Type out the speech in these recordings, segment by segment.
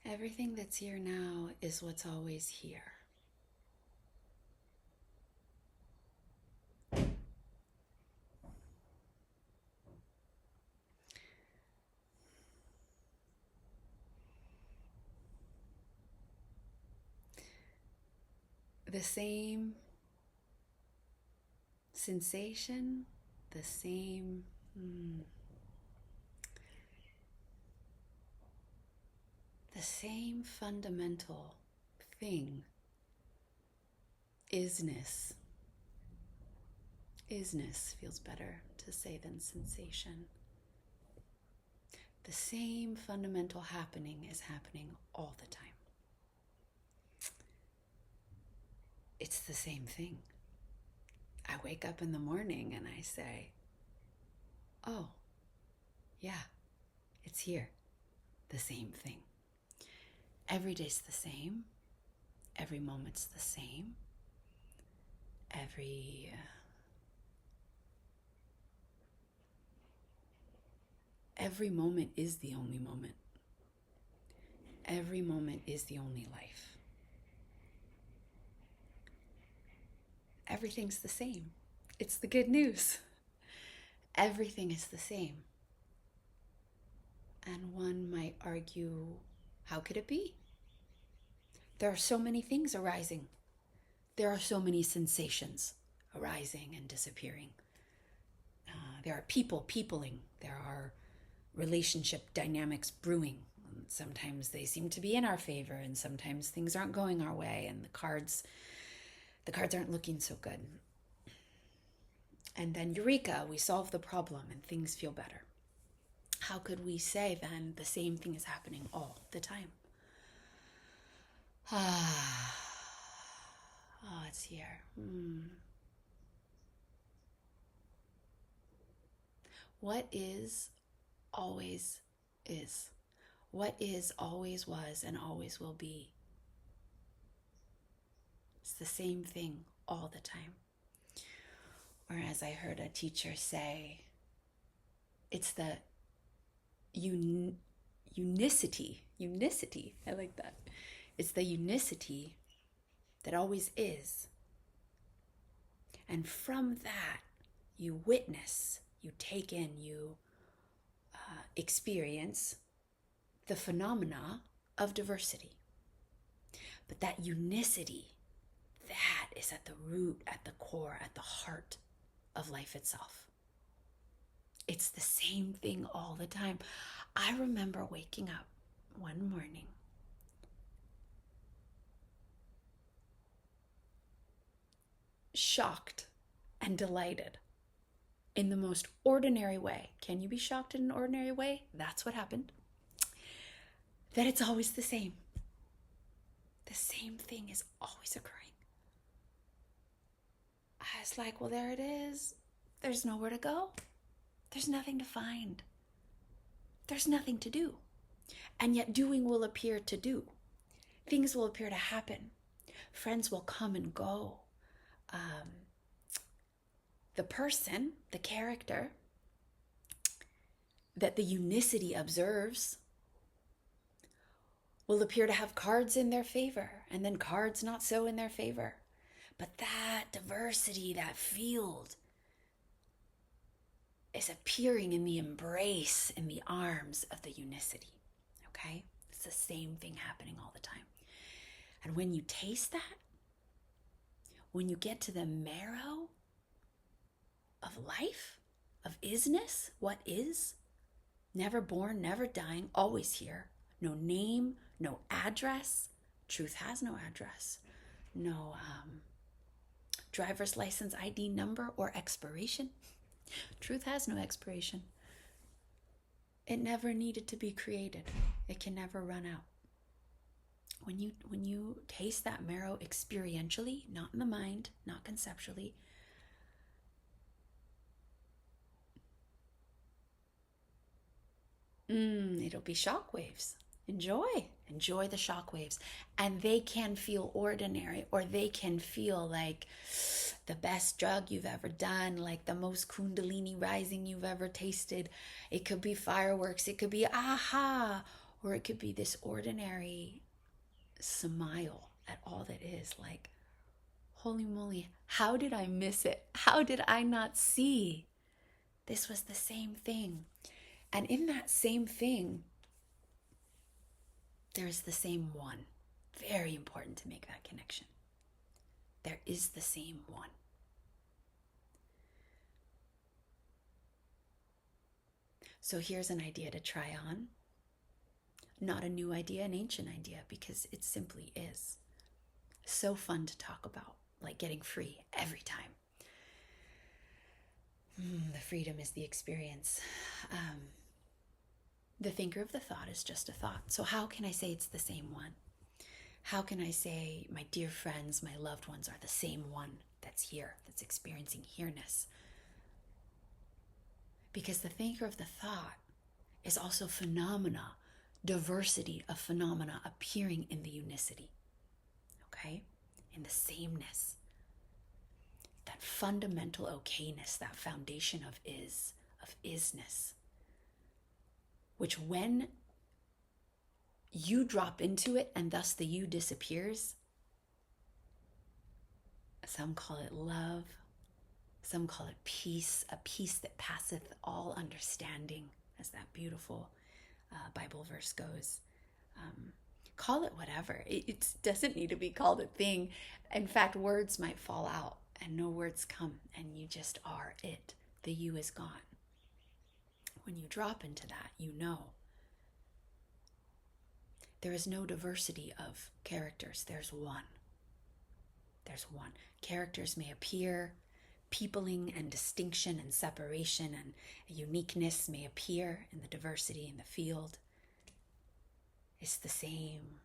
Everything that's here now is what's always here. The same sensation, the same the same fundamental thing, isness. Isness feels better to say than sensation. The same fundamental happening is happening all the time. It's the same thing. I wake up in the morning and I say, oh, yeah, it's here. The same thing. Every day's the same. Every moment's the same. Every moment is the only moment. Every moment is the only life. Everything's the same. It's the good news. Everything is the same. And one might argue, how could it be? There are so many things arising. There are so many sensations arising and disappearing. There are people peopling. There are relationship dynamics brewing. Sometimes they seem to be in our favor, and sometimes things aren't going our way, and the cards aren't looking so good. And then eureka, we solve the problem and things feel better. How could we say then the same thing is happening all the time? Oh, it's here. What is always is. What is always was and always will be. It's the same thing all the time. Or as I heard a teacher say, it's the unicity. I like that. It's the unicity that always is. And from that, you witness, you take in, you experience the phenomena of diversity. But that unicity, that is at the root, at the core, at the heart of life itself. It's the same thing all the time. I remember waking up one morning shocked and delighted in the most ordinary way. Can you be shocked in an ordinary way? That's what happened. That it's always the same. The same thing is always occurring. I was like, well, there it is. There's nowhere to go. There's nothing to find. There's nothing to do. And yet doing will appear to do. Things will appear to happen. Friends will come and go. The person, the character that the unicity observes will appear to have cards in their favor and then cards not so in their favor. But that diversity, that field, is appearing in the embrace, in the arms of the unicity. Okay? It's the same thing happening all the time. And when you taste that, when you get to the marrow of life, of isness, what is, never born, never dying, always here, no name, no address. Truth has no address. No driver's license ID number or expiration. Truth has no expiration. It never needed to be created. It can never run out. When you taste that marrow experientially, not in the mind, not conceptually, it'll be shockwaves. Enjoy the shockwaves. And they can feel ordinary, or they can feel like the best drug you've ever done, like the most kundalini rising you've ever tasted. It could be fireworks, it could be aha, Or it could be this ordinary smile at all that is, like, holy moly, how did I miss it? How did I not see? This was the same thing. And in that same thing, there is the same one. Very important to make that connection. There is the same one. So here's an idea to try on. Not a new idea, an ancient idea, because it simply is. So fun to talk about, like getting free every time. The freedom is the experience. The thinker of the thought is just a thought. So how can I say it's the same one? How can I say my dear friends, my loved ones are the same one that's here, that's experiencing here-ness? Because the thinker of the thought is also phenomena, diversity of phenomena appearing in the unicity, okay? In the sameness. That fundamental okayness, that foundation of isness, which when you drop into it and thus the you disappears, some call it love, some call it peace, a peace that passeth all understanding, as that beautiful Bible verse goes. Call it whatever. It doesn't need to be called a thing. In fact, words might fall out and no words come and you just are it. The you is gone. When you drop into that, you know. There is no diversity of characters. There's one. There's one. Characters may appear, peopling and distinction and separation and uniqueness may appear in the diversity in the field. It's the same.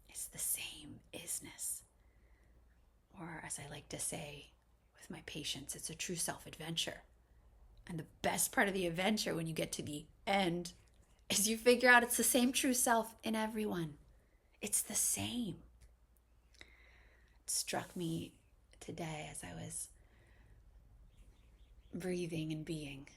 It's the same isness. Or as I like to say with my patients, it's a true self-adventure. And the best part of the adventure when you get to the end is you figure out it's the same true self in everyone. It's the same. It struck me today as I was breathing and being.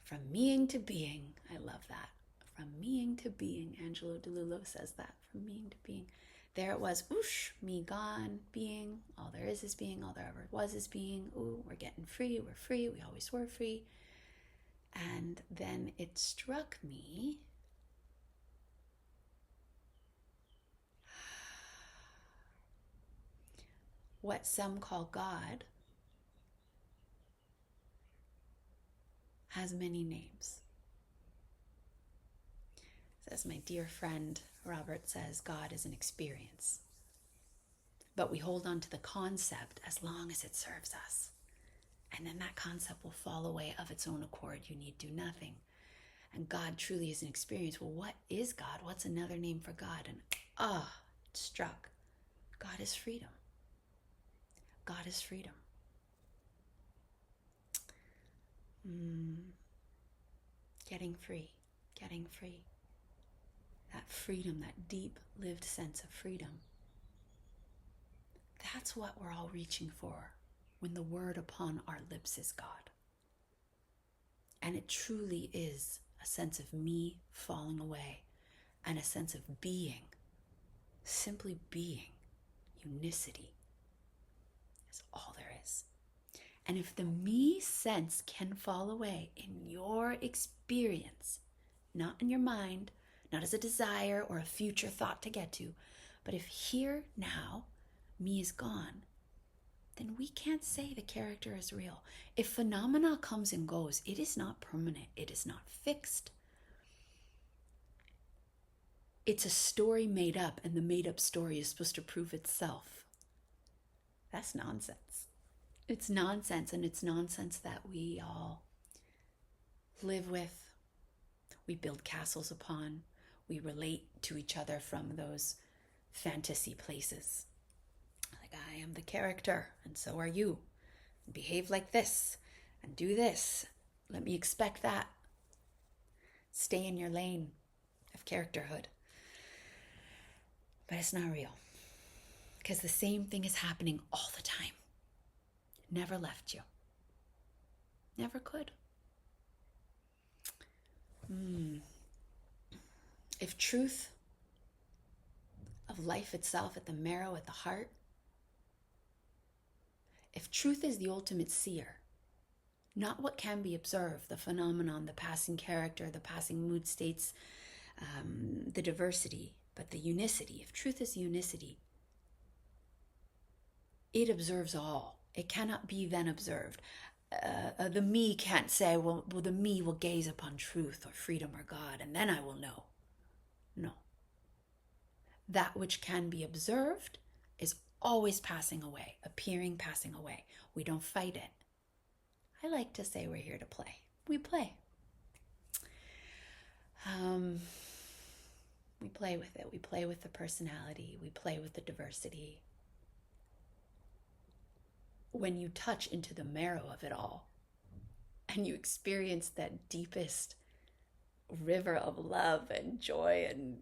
From meing to being. I love that. From meing to being. Angelo DeLullo says that. From meing to being. There it was. Oosh, me gone, being. All there is being. All there ever was is being. Ooh, we're getting free. We're free. We always were free. And then it struck me what some call God has many names. As my dear friend Robert says, God is an experience. But we hold on to the concept as long as it serves us. And then that concept will fall away of its own accord. You need do nothing. And God truly is an experience. Well, what is God? What's another name for God? And it struck. God is freedom. God is freedom. Getting free. Getting free. That freedom, that deep lived sense of freedom. That's what we're all reaching for when the word upon our lips is God. And it truly is a sense of me falling away and a sense of being, simply being. Unicity is all there is. And if the me sense can fall away in your experience, not in your mind, not as a desire or a future thought to get to, but if here, now, me is gone, then we can't say the character is real. If phenomena comes and goes, it is not permanent. It is not fixed. It's a story made up, and the made up story is supposed to prove itself. That's nonsense. It's nonsense, and it's nonsense that we all live with. We build castles upon. We relate to each other from those fantasy places. Like, I am the character, and so are you. Behave like this, and do this. Let me expect that. Stay in your lane of characterhood. But it's not real. Because the same thing is happening all the time. Never left you. Never could. If truth of life itself at the marrow, at the heart, if truth is the ultimate seer, not what can be observed, the phenomenon, the passing character, the passing mood states, the diversity, but the unicity. If truth is unicity, it observes all. It cannot be then observed. The me can't say, well, the me will gaze upon truth or freedom or God, and then I will know. No. That which can be observed is always passing away, appearing, passing away. We don't fight it. I like to say we're here to play. We play. We play with it. We play with the personality. We play with the diversity. When you touch into the marrow of it all and you experience that deepest river of love and joy and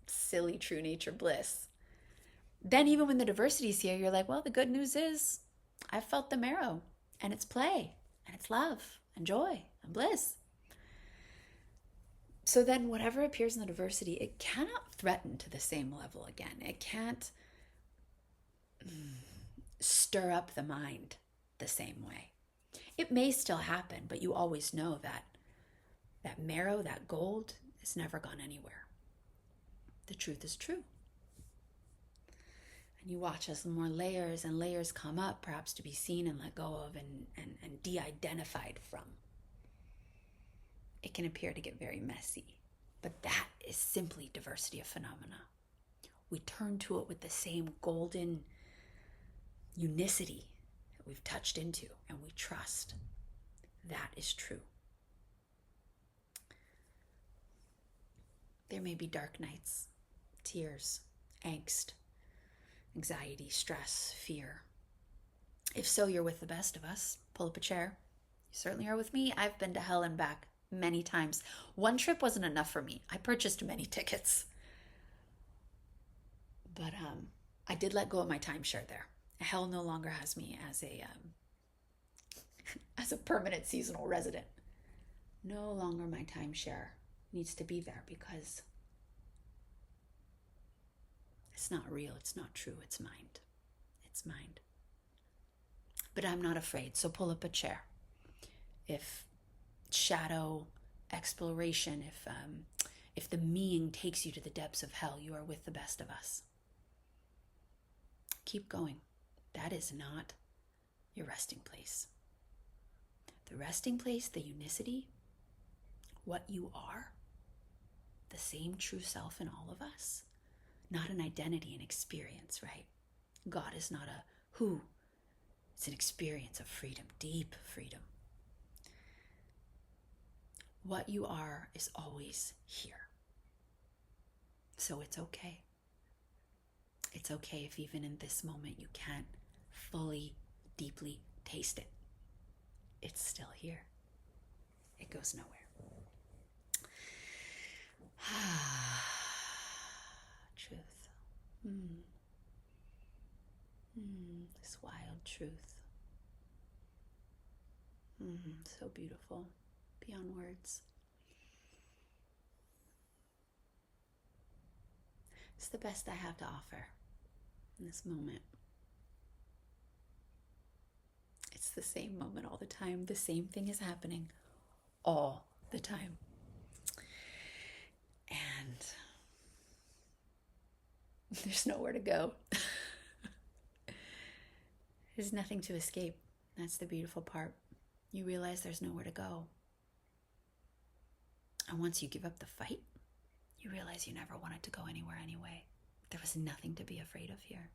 silly true nature bliss, then even when the diversity is here, you're like, well, the good news is I felt the marrow, and it's play, and it's love, and joy, and bliss. So then whatever appears in the diversity, it cannot threaten to the same level again. It can't stir up the mind the same way. It may still happen, but you always know that that marrow, that gold, has never gone anywhere. The truth is true. And you watch as more layers and layers come up, perhaps to be seen and let go of and de-identified from. It can appear to get very messy, but that is simply diversity of phenomena. We turn to it with the same golden unicity that we've touched into, and we trust. That is true. There may be dark nights, tears, angst, anxiety, stress, fear. If so, you're with the best of us. Pull up a chair. You certainly are with me. I've been to hell and back many times. One trip wasn't enough for me. I purchased many tickets. But I did let go of my timeshare there. Hell no longer has me as a permanent seasonal resident. No longer my timeshare needs to be there because it's not real, it's not true, it's mind. It's mind. But I'm not afraid, so pull up a chair. If shadow exploration, if the meing takes you to the depths of hell, you are with the best of us. Keep going. That is not your resting place. The resting place, the unicity, what you are, the same true self in all of us, not an identity, an experience, right? God is not a who. It's an experience of freedom, deep freedom. What you are is always here. So it's okay. It's okay if even in this moment you can't fully, deeply taste it. It's still here. It goes nowhere. Truth. This wild truth. So beautiful. Beyond words. It's the best I have to offer in this moment. It's the same moment all the time. The same thing is happening all the time. And there's nowhere to go. There's nothing to escape. That's the beautiful part. You realize there's nowhere to go. And once you give up the fight, you realize you never wanted to go anywhere anyway. There was nothing to be afraid of here.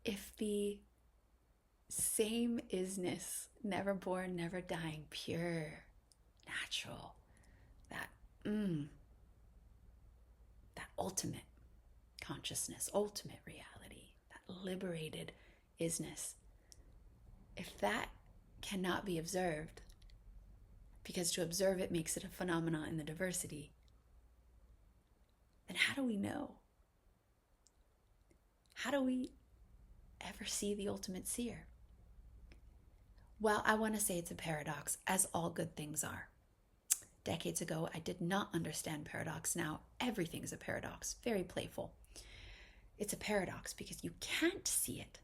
If the same isness, never born, never dying, pure, natural, that ultimate consciousness, ultimate reality, that liberated isness, if that cannot be observed, because to observe it makes it a phenomenon in the diversity, then how do we know? How do we ever see the ultimate seer? Well, I want to say it's a paradox, as all good things are. Decades ago, I did not understand paradox. Now, everything's a paradox, very playful. It's a paradox because you can't see it.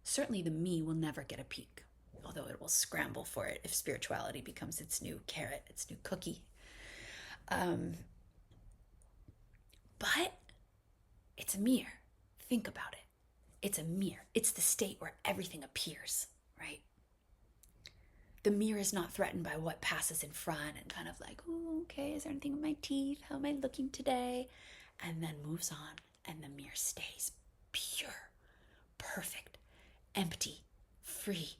Certainly, the me will never get a peek, although it will scramble for it if spirituality becomes its new carrot, its new cookie. But it's a mirror. Think about it. It's a mirror. It's the state where everything appears, right? The mirror is not threatened by what passes in front and kind of like, oh, okay, is there anything in my teeth? How am I looking today? And then moves on, and the mirror stays pure, perfect, empty, free,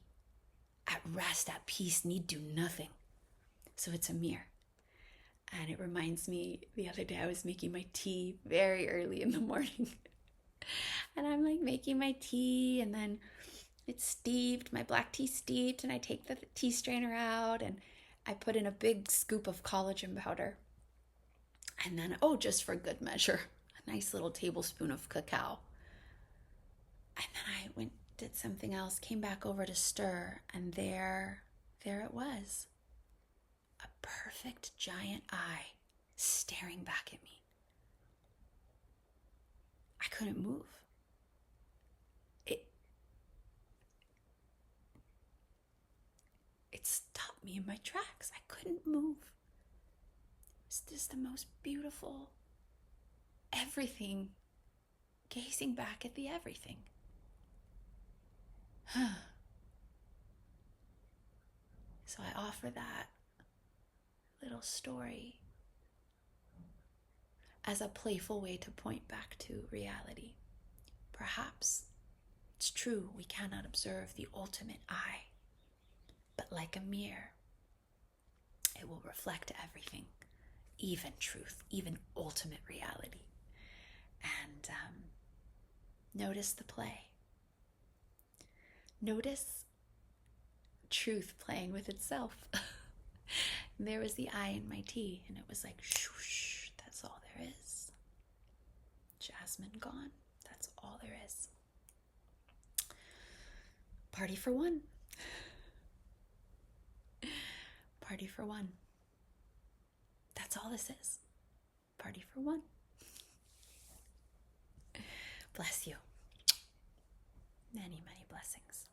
at rest, at peace, need do nothing. So it's a mirror. And it reminds me, the other day I was making my tea very early in the morning. And I'm like making my tea, and then it's steeped, my black tea steeped, and I take the tea strainer out and I put in a big scoop of collagen powder. And then, oh, just for good measure, a nice little tablespoon of cacao. And then I went, did something else, came back over to stir, and there it was. A perfect giant eye staring back at me. I couldn't move. It stopped me in my tracks. I couldn't move. It's just the most beautiful everything gazing back at the everything. So I offer that little story as a playful way to point back to reality. Perhaps it's true we cannot observe the ultimate I, but like a mirror, it will reflect everything, even truth, even ultimate reality. And notice the play. Notice truth playing with itself. And there was the I in my tea, and it was like, shoosh, that's all there is. Jasmine gone, that's all there is. Party for one. Party for one. That's all this is. Party for one. Bless you. Many, many blessings.